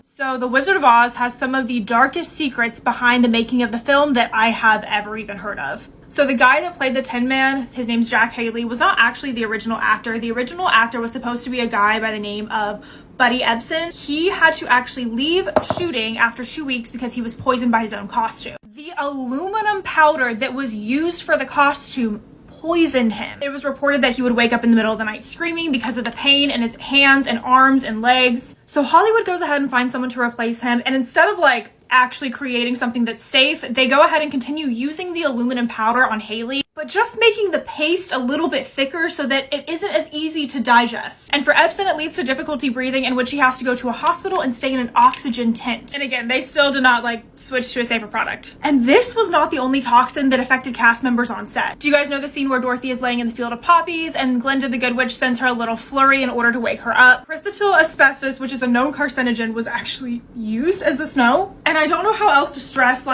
So The Wizard of Oz has some of the darkest secrets behind the making of the film that I have ever even heard of. So the guy that played the Tin Man, his name's Jack Haley, was not actually the original actor. The original actor was supposed to be a guy by the name of Buddy Ebsen. He had to actually leave shooting after 2 weeks because he was poisoned by his own costume. The aluminum powder that was used for the costume poisoned him. It was reported that he would wake up in the middle of the night screaming because of the pain in his hands and arms and legs. So Hollywood goes ahead and finds someone to replace him, and instead of actually creating something that's safe, they go ahead and continue using the aluminum powder on Haley, but just making the paste a little bit thicker so that it isn't as easy to digest. And for Ebsen, it leads to difficulty breathing, in which he has to go to a hospital and stay in an oxygen tent. And again, they still did not switch to a safer product. And this was not the only toxin that affected cast members on set. Do you guys know the scene where Dorothy is laying in the field of poppies and Glinda the Good Witch sends her a little flurry in order to wake her up? Chrysotile asbestos, which is a known carcinogen, was actually used as the snow. And I don't know how else to stress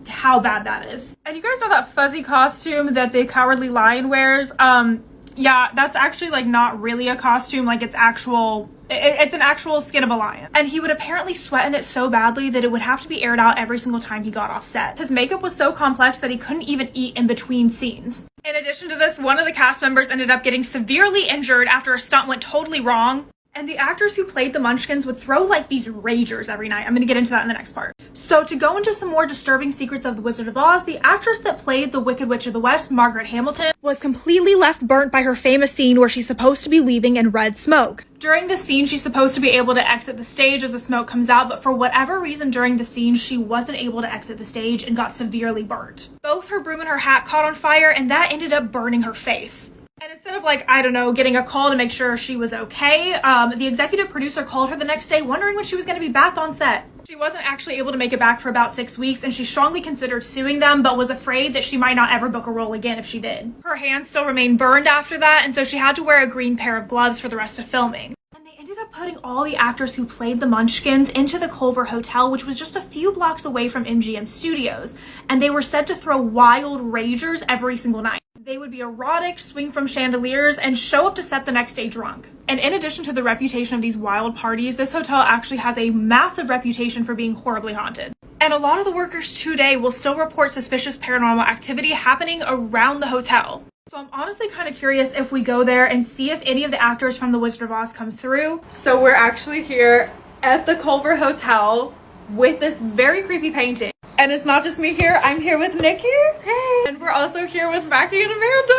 how bad that is. And you guys know that fuzzy costume that the Cowardly Lion wears? Yeah, that's actually not really a costume. It's an actual skin of a lion. And he would apparently sweat in it so badly that it would have to be aired out every single time he got off set. His makeup was so complex that he couldn't even eat in between scenes. In addition to this, one of the cast members ended up getting severely injured after a stunt went totally wrong. And the actors who played the Munchkins would throw these ragers every night. I'm going to get into that in the next part. So to go into some more disturbing secrets of The Wizard of Oz, the actress that played the Wicked Witch of the West, Margaret Hamilton, was completely left burnt by her famous scene where she's supposed to be leaving in red smoke. During the scene, she's supposed to be able to exit the stage as the smoke comes out, but for whatever reason during the scene, she wasn't able to exit the stage and got severely burnt. Both her broom and her hat caught on fire, and that ended up burning her face. And instead of getting a call to make sure she was okay, the executive producer called her the next day wondering when she was going to be back on set. She wasn't actually able to make it back for about 6 weeks, and she strongly considered suing them, but was afraid that she might not ever book a role again if she did. Her hands still remained burned after that, and so she had to wear a green pair of gloves for the rest of filming. And they ended up putting all the actors who played the Munchkins into the Culver Hotel, which was just a few blocks away from MGM Studios, and they were said to throw wild ragers every single night. They would be erotic, swing from chandeliers, and show up to set the next day drunk. And in addition to the reputation of these wild parties, this hotel actually has a massive reputation for being horribly haunted. And a lot of the workers today will still report suspicious paranormal activity happening around the hotel. So I'm honestly kind of curious if we go there and see if any of the actors from The Wizard of Oz come through. So we're actually here at the Culver Hotel with this very creepy painting. And it's not just me here, I'm here with Nikki. Hey. And we're also here with Mackie and Amanda.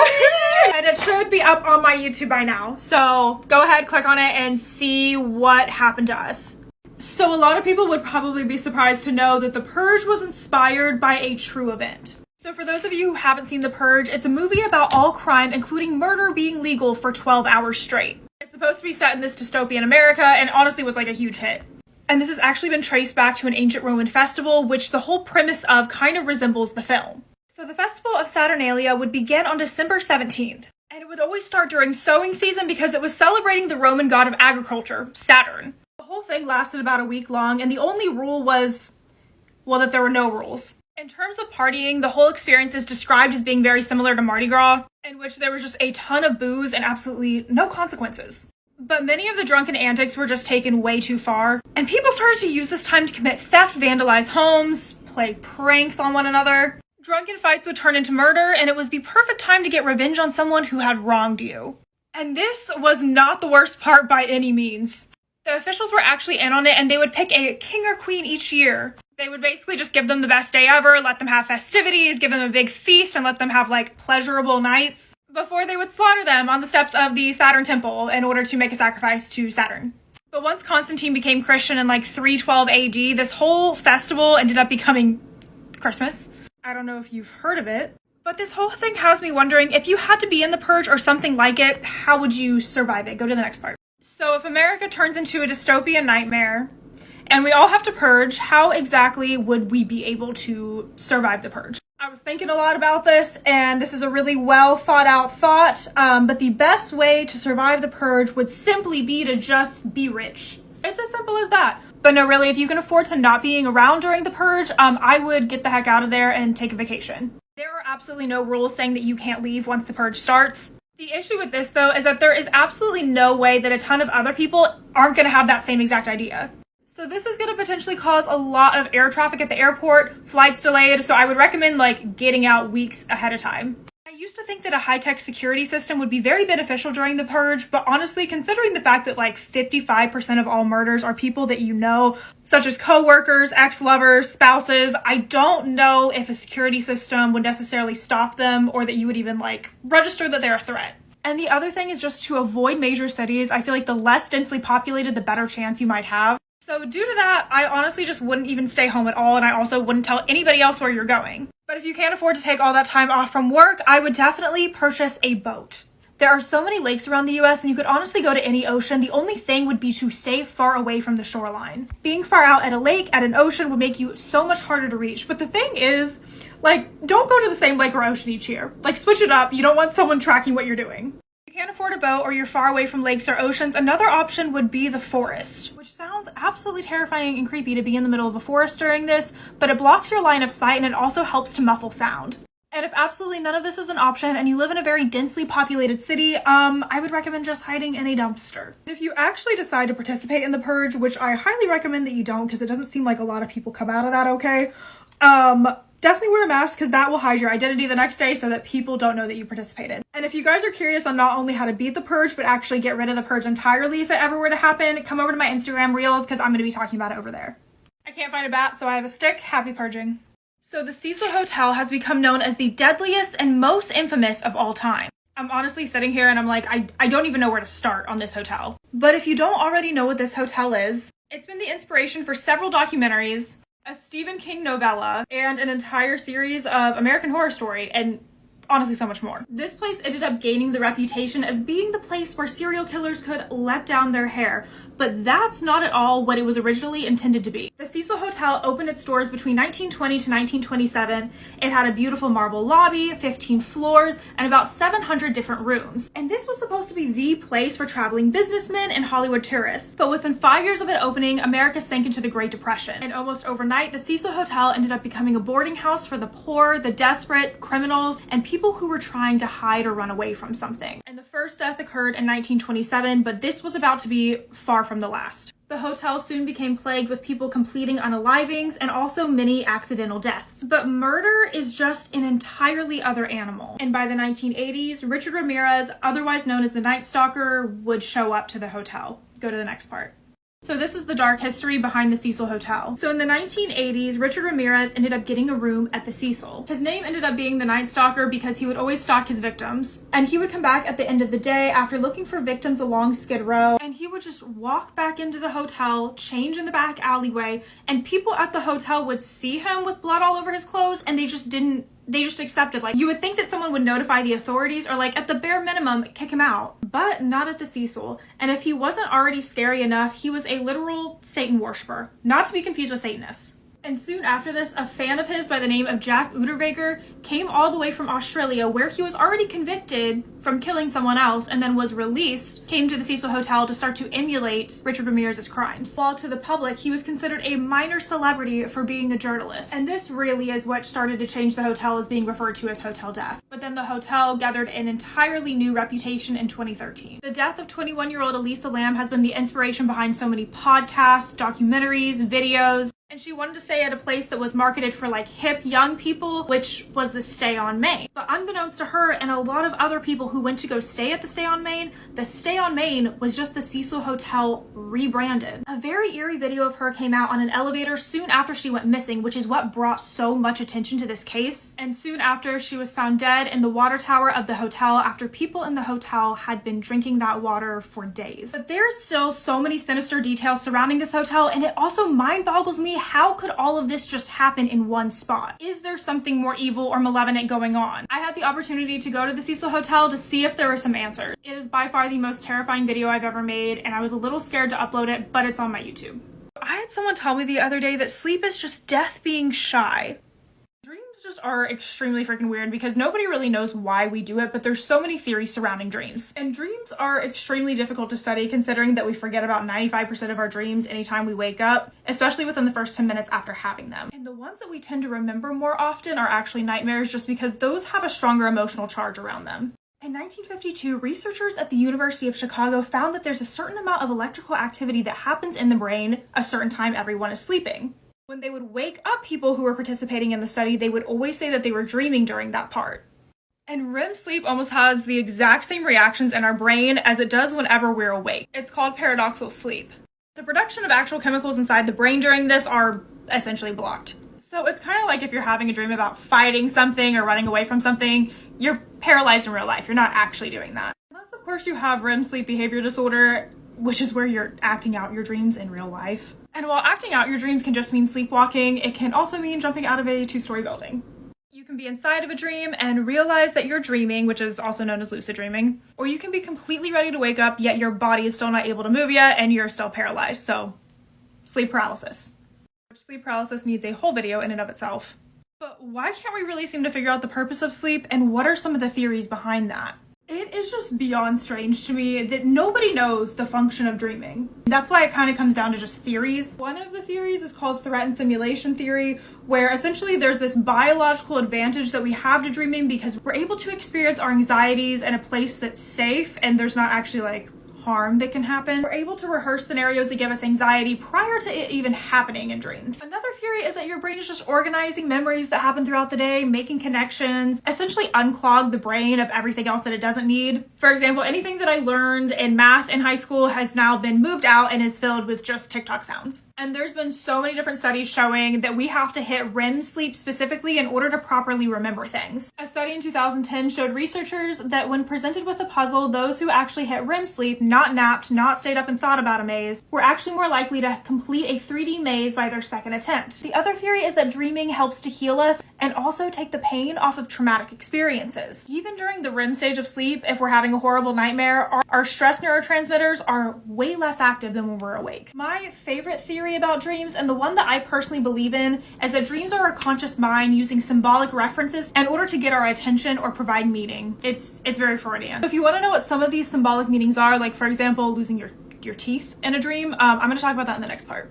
Hey. And it should be up on my YouTube by now. So go ahead, click on it and see what happened to us. So a lot of people would probably be surprised to know that The Purge was inspired by a true event. So for those of you who haven't seen The Purge, it's a movie about all crime, including murder, being legal for 12 hours straight. It's supposed to be set in this dystopian America and honestly was a huge hit. And this has actually been traced back to an ancient Roman festival, which the whole premise of kind of resembles the film. So the festival of Saturnalia would begin on December 17th. And it would always start during sowing season because it was celebrating the Roman god of agriculture, Saturn. The whole thing lasted about a week long, and the only rule was, that there were no rules. In terms of partying, the whole experience is described as being very similar to Mardi Gras, in which there was just a ton of booze and absolutely no consequences. But many of the drunken antics were just taken way too far, and people started to use this time to commit theft, vandalize homes, play pranks on one another. Drunken fights would turn into murder, and it was the perfect time to get revenge on someone who had wronged you. And this was not the worst part by any means. The officials were actually in on it, and they would pick a king or queen each year. They would basically just give them the best day ever, let them have festivities, give them a big feast, and let them have pleasurable nights before they would slaughter them on the steps of the Saturn temple in order to make a sacrifice to Saturn. But once Constantine became Christian in 312 AD, this whole festival ended up becoming Christmas. I don't know if you've heard of it, but this whole thing has me wondering, if you had to be in the Purge or something like it, how would you survive it? Go to the next part. So if America turns into a dystopian nightmare and we all have to purge, how exactly would we be able to survive the purge? I was thinking a lot about this, and this is a really well thought out thought, but the best way to survive the purge would simply be to just be rich. It's as simple as that. But no, really, if you can afford to not being around during the purge, I would get the heck out of there and take a vacation. There are absolutely no rules saying that you can't leave once the purge starts. The issue with this, though, is that there is absolutely no way that a ton of other people aren't going to have that same exact idea. So this is going to potentially cause a lot of air traffic at the airport, flights delayed, so I would recommend like getting out weeks ahead of time. I used to think that a high-tech security system would be very beneficial during the purge, but honestly, considering the fact that like 55% of all murders are people that you know, such as co-workers, ex-lovers, spouses, I don't know if a security system would necessarily stop them or that you would even like register that they're a threat. And the other thing is just to avoid major cities. I feel like the less densely populated, the better chance you might have. So due to that, I honestly just wouldn't even stay home at all, and I also wouldn't tell anybody else where you're going. But if you can't afford to take all that time off from work, I would definitely purchase a boat. There are so many lakes around the US and you could honestly go to any ocean. The only thing would be to stay far away from the shoreline. Being far out at a lake, at an ocean, would make you so much harder to reach. But the thing is, like, don't go to the same lake or ocean each year. Like, switch it up. You don't want someone tracking what you're doing. If you can't afford a boat or you're far away from lakes or oceans, another option would be the forest, which sounds absolutely terrifying and creepy to be in the middle of a forest during this, but it blocks your line of sight and it also helps to muffle sound. And if absolutely none of this is an option and you live in a very densely populated city, I would recommend just hiding in a dumpster. If you actually decide to participate in the purge, which I highly recommend that you don't because it doesn't seem like a lot of people come out of that okay, definitely wear a mask because that will hide your identity the next day so that people don't know that you participated. And if you guys are curious on not only how to beat the purge, but actually get rid of the purge entirely if it ever were to happen, come over to my Instagram reels because I'm going to be talking about it over there. I can't find a bat, so I have a stick. Happy purging. So the Cecil Hotel has become known as the deadliest and most infamous of all time. I'm honestly sitting here and I'm like, I don't even know where to start on this hotel. But if you don't already know what this hotel is, it's been the inspiration for several documentaries, a Stephen King novella, and an entire series of American Horror Story, and honestly so much more. This place ended up gaining the reputation as being the place where serial killers could let down their hair, but that's not at all what it was originally intended to be. The Cecil Hotel opened its doors between 1920 to 1927. It had a beautiful marble lobby, 15 floors, and about 700 different rooms. And this was supposed to be the place for traveling businessmen and Hollywood tourists. But within 5 years of it opening, America sank into the Great Depression. And almost overnight, the Cecil Hotel ended up becoming a boarding house for the poor, the desperate, criminals, and people who were trying to hide or run away from something. And the first death occurred in 1927, but this was about to be far from the last. The hotel soon became plagued with people completing unalivings and also many accidental deaths. But murder is just an entirely other animal. And by the 1980s, Richard Ramirez, otherwise known as the Night Stalker, would show up to the hotel. Go to the next part. So this is the dark history behind the Cecil Hotel. So in the 1980s, Richard Ramirez ended up getting a room at the Cecil. His name ended up being the Night Stalker because he would always stalk his victims. And he would come back at the end of the day after looking for victims along Skid Row. And he would just walk back into the hotel, change in the back alleyway, and people at the hotel would see him with blood all over his clothes and they just accepted. Like, you would think that someone would notify the authorities or, like, at the bare minimum, kick him out. But not at the Cecil. And if he wasn't already scary enough, he was a literal Satan worshiper. Not to be confused with Satanists. And soon after this, a fan of his by the name of Jack Uderwager came all the way from Australia, where he was already convicted from killing someone else and then was released, came to the Cecil Hotel to start to emulate Richard Ramirez's crimes. While to the public, he was considered a minor celebrity for being a journalist. And this really is what started to change the hotel as being referred to as Hotel Death. But then the hotel gathered an entirely new reputation in 2013. The death of 21-year-old Elisa Lam has been the inspiration behind so many podcasts, documentaries, videos. And she wanted to stay at a place that was marketed for like hip young people, which was the Stay on Main. But unbeknownst to her and a lot of other people who went to go stay at the Stay on Main was just the Cecil Hotel rebranded. A very eerie video of her came out on an elevator soon after she went missing, which is what brought so much attention to this case. And soon after, she was found dead in the water tower of the hotel after people in the hotel had been drinking that water for days. But there's still so many sinister details surrounding this hotel, and it also mind boggles me, how could all of this just happen in one spot? Is there something more evil or malevolent going on? I had the opportunity to go to the Cecil Hotel to see if there were some answers. It is by far the most terrifying video I've ever made, and I was a little scared to upload it, but it's on my YouTube. I had someone tell me the other day that sleep is just death being shy. Dreams just are extremely freaking weird because nobody really knows why we do it, but there's so many theories surrounding dreams. And dreams are extremely difficult to study considering that we forget about 95% of our dreams anytime we wake up, especially within the first 10 minutes after having them. And the ones that we tend to remember more often are actually nightmares just because those have a stronger emotional charge around them. In 1952, researchers at the University of Chicago found that there's a certain amount of electrical activity that happens in the brain a certain time everyone is sleeping. When they would wake up people who were participating in the study, they would always say that they were dreaming during that part. And REM sleep almost has the exact same reactions in our brain as it does whenever we're awake. It's called paradoxical sleep. The production of actual chemicals inside the brain during this are essentially blocked. So it's kind of like if you're having a dream about fighting something or running away from something, you're paralyzed in real life. You're not actually doing that. Unless, of course, you have REM sleep behavior disorder, which is where you're acting out your dreams in real life. And while acting out your dreams can just mean sleepwalking, it can also mean jumping out of a 2-story building. You can be inside of a dream and realize that you're dreaming, which is also known as lucid dreaming, or you can be completely ready to wake up, yet your body is still not able to move yet and you're still paralyzed. So, sleep paralysis. Sleep paralysis needs a whole video in and of itself. But why can't we really seem to figure out the purpose of sleep, and what are some of the theories behind that? It is just beyond strange to me that nobody knows the function of dreaming. That's why it kind of comes down to just theories. One of the theories is called threat and simulation theory, where essentially there's this biological advantage that we have to dreaming because we're able to experience our anxieties in a place that's safe and there's not actually harm that can happen. We're able to rehearse scenarios that give us anxiety prior to it even happening in dreams. Another theory is that your brain is just organizing memories that happen throughout the day, making connections, essentially unclog the brain of everything else that it doesn't need. For example, anything that I learned in math in high school has now been moved out and is filled with just TikTok sounds. And there's been so many different studies showing that we have to hit REM sleep specifically in order to properly remember things. A study in 2010 showed researchers that when presented with a puzzle, those who actually hit REM sleep, not napped, not stayed up and thought about a maze, were actually more likely to complete a 3D maze by their second attempt. The other theory is that dreaming helps to heal us and also take the pain off of traumatic experiences. Even during the REM stage of sleep, if we're having a horrible nightmare, our stress neurotransmitters are way less active than when we're awake. My favorite theory about dreams, and the one that I personally believe in, is that dreams are our conscious mind using symbolic references in order to get our attention or provide meaning. It's very Freudian. If you want to know what some of these symbolic meanings are, like for example, losing your teeth in a dream, I'm going to talk about that in the next part.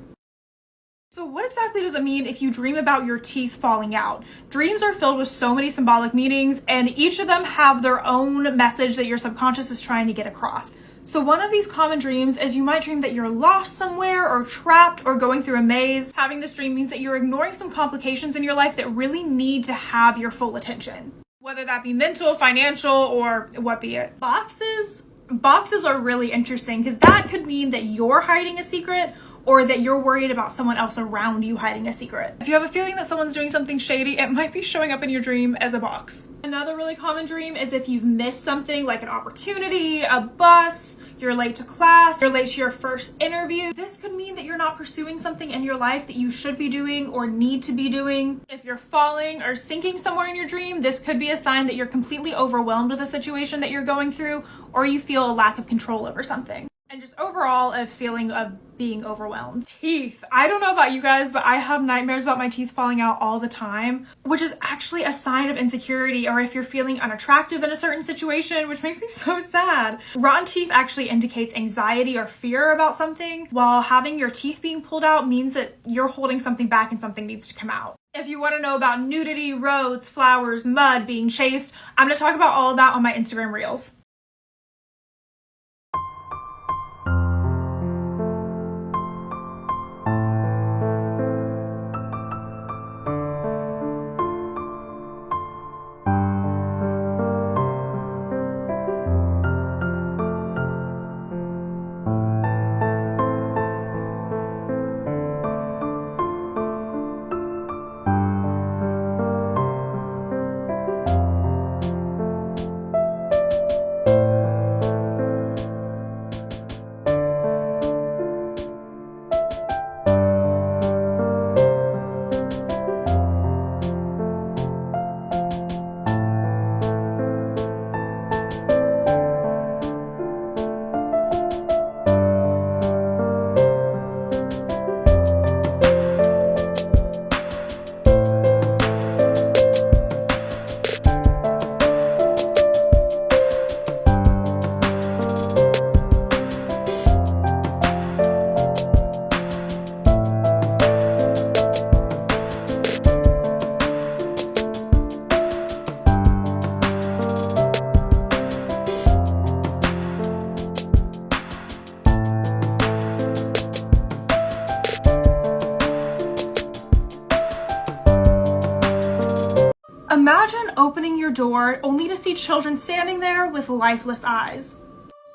So what exactly does it mean if you dream about your teeth falling out? Dreams are filled with so many symbolic meanings, and each of them have their own message that your subconscious is trying to get across. So one of these common dreams is you might dream that you're lost somewhere or trapped or going through a maze. Having this dream means that you're ignoring some complications in your life that really need to have your full attention. Whether that be mental, financial, or what be it. Boxes are really interesting because that could mean that you're hiding a secret or that you're worried about someone else around you hiding a secret. If you have a feeling that someone's doing something shady, it might be showing up in your dream as a box. Another really common dream is if you've missed something like an opportunity, a bus, you're late to class, you're late to your first interview. This could mean that you're not pursuing something in your life that you should be doing or need to be doing. If you're falling or sinking somewhere in your dream, this could be a sign that you're completely overwhelmed with a situation that you're going through, or you feel a lack of control over something. And just overall a feeling of being overwhelmed. Teeth. I don't know about you guys, but I have nightmares about my teeth falling out all the time, which is actually a sign of insecurity, or if you're feeling unattractive in a certain situation, which makes me so sad. Rotten teeth actually indicates anxiety or fear about something, while having your teeth being pulled out means that you're holding something back and something needs to come out. If you want to know about nudity, roads, flowers, mud, being chased, I'm going to talk about all of that on my Instagram Reels. Imagine opening your door only to see children standing there with lifeless eyes.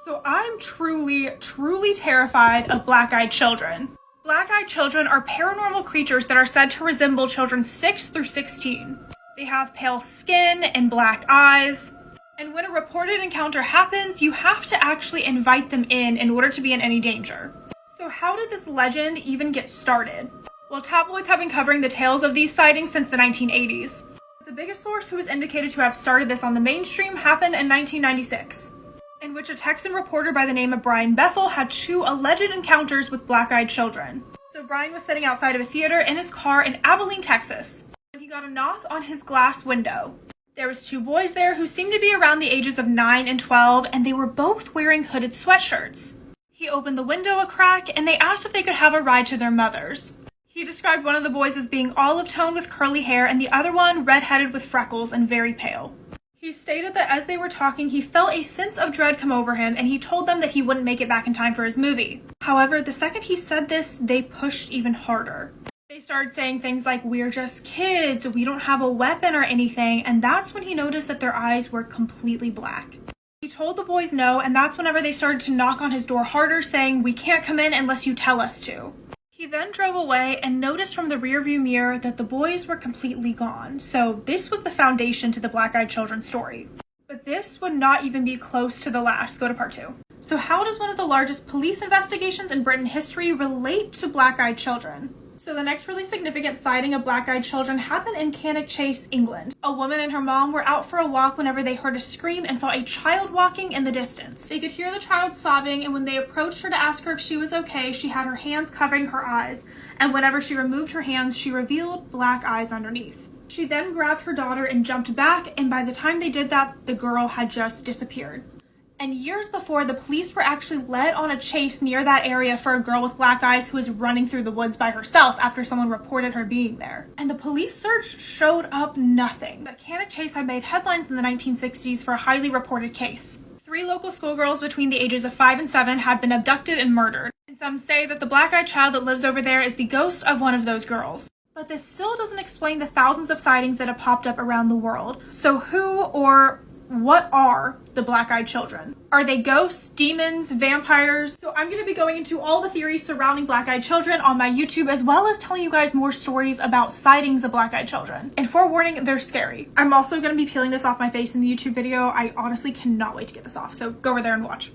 So I'm truly, truly terrified of black-eyed children. Black-eyed children are paranormal creatures that are said to resemble children 6 through 16. They have pale skin and black eyes. And when a reported encounter happens, you have to actually invite them in order to be in any danger. So how did this legend even get started? Well, tabloids have been covering the tales of these sightings since the 1980s. The biggest source who was indicated to have started this on the mainstream happened in 1996, in which a Texan reporter by the name of Brian Bethel had 2 alleged encounters with black-eyed children. So Brian was sitting outside of a theater in his car in Abilene, Texas, when he got a knock on his glass window. There was 2 boys there who seemed to be around the ages of 9 and 12, and they were both wearing hooded sweatshirts. He opened the window a crack, and they asked if they could have a ride to their mothers. He described one of the boys as being olive toned with curly hair, and the other one redheaded with freckles and very pale. He stated that as they were talking, he felt a sense of dread come over him, and he told them that he wouldn't make it back in time for his movie. However, the second he said this, they pushed even harder. They started saying things like, "We're just kids, we don't have a weapon or anything," and that's when he noticed that their eyes were completely black. He told the boys no, and that's whenever they started to knock on his door harder, saying, "We can't come in unless you tell us to." He then drove away and noticed from the rearview mirror that the boys were completely gone. So this was the foundation to the black-eyed children story. But this would not even be close to the last. Go to part 2. So how does one of the largest police investigations in Britain history relate to black-eyed children? So the next really significant sighting of black-eyed children happened in Cannock Chase, England. A woman and her mom were out for a walk whenever they heard a scream and saw a child walking in the distance. They could hear the child sobbing, and when they approached her to ask her if she was okay, she had her hands covering her eyes, and whenever she removed her hands, she revealed black eyes underneath. She then grabbed her daughter and jumped back, and by the time they did that, the girl had just disappeared. And years before, the police were actually led on a chase near that area for a girl with black eyes who was running through the woods by herself after someone reported her being there. And the police search showed up nothing. But Cannock Chase had made headlines in the 1960s for a highly reported case. 3 local schoolgirls between the ages of 5 and 7 had been abducted and murdered. And some say that the black-eyed child that lives over there is the ghost of one of those girls. But this still doesn't explain the thousands of sightings that have popped up around the world. So who or what are the black-eyed children? Are they ghosts, demons, vampires? So I'm going to be going into all the theories surrounding black-eyed children on my YouTube, as well as telling you guys more stories about sightings of black-eyed children. And forewarning, they're scary. I'm also going to be peeling this off my face in the YouTube video. I honestly cannot wait to get this off, so go over there and watch.